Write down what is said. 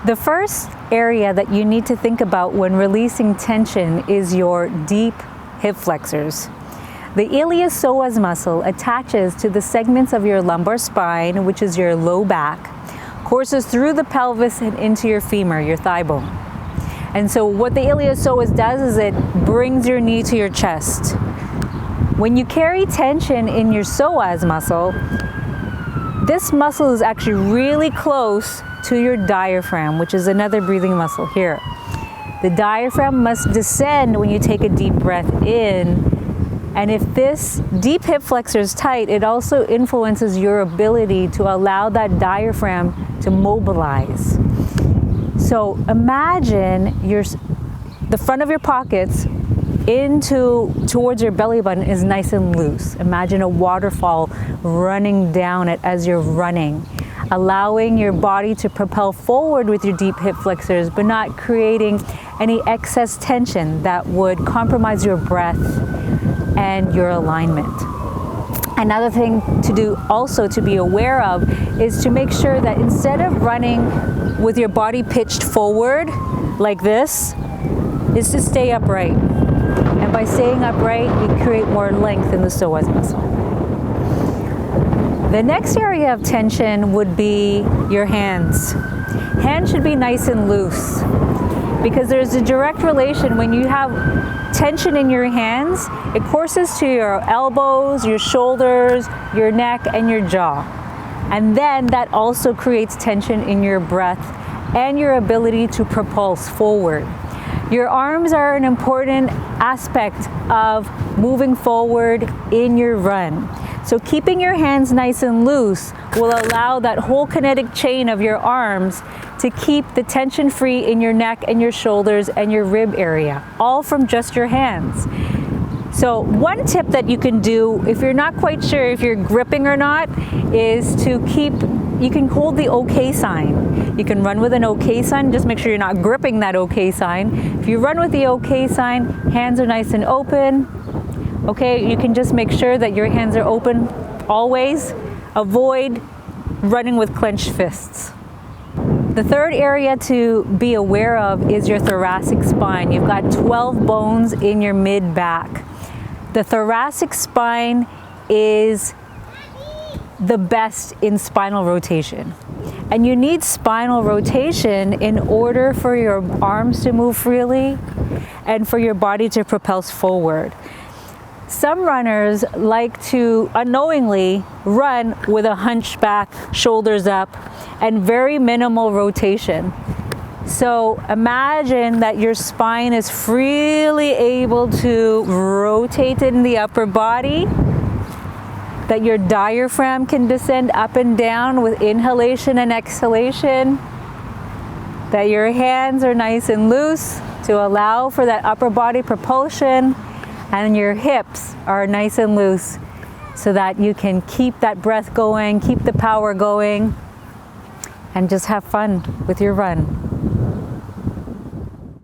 The first area that you need to think about when releasing tension is your deep hip flexors. The iliopsoas muscle attaches to the segments of your lumbar spine, which is your low back, courses through the pelvis and into your femur, your thigh bone. And so what the iliopsoas does is it brings your knee to your chest. When you carry tension in your psoas muscle, this muscle is actually really close to your diaphragm, which is another breathing muscle here. The diaphragm must descend when you take a deep breath in. And if this deep hip flexor is tight, it also influences your ability to allow that diaphragm to mobilize. So imagine the front of your pockets towards your belly button is nice and loose. Imagine a waterfall running down it as you're running, allowing your body to propel forward with your deep hip flexors, but not creating any excess tension that would compromise your breath and your alignment. Another thing to do, also to be aware of, is to make sure that instead of running with your body pitched forward like this, is to stay upright. And by staying upright, you create more length in the psoas muscle. The next area of tension would be your hands. Hands should be nice and loose because there's a direct relation. When you have tension in your hands, it courses to your elbows, your shoulders, your neck, and your jaw. And then that also creates tension in your breath and your ability to propulse forward. Your arms are an important aspect of moving forward in your run. So keeping your hands nice and loose will allow that whole kinetic chain of your arms to keep the tension free in your neck and your shoulders and your rib area, all from just your hands. So one tip that you can do if you're not quite sure if you're gripping or not is you can hold the OK sign. You can run with an OK sign, just make sure you're not gripping that OK sign. If you run with the OK sign, hands are nice and open. Okay, you can just make sure that your hands are open always. Avoid running with clenched fists. The third area to be aware of is your thoracic spine. You've got 12 bones in your mid-back. The thoracic spine is the best in spinal rotation. And you need spinal rotation in order for your arms to move freely and for your body to propel forward. Some runners like to unknowingly run with a hunchback, shoulders up, and very minimal rotation. So imagine that your spine is freely able to rotate in the upper body, that your diaphragm can descend up and down with inhalation and exhalation, that your hands are nice and loose to allow for that upper body propulsion, and your hips are nice and loose so that you can keep that breath going, keep the power going, and just have fun with your run.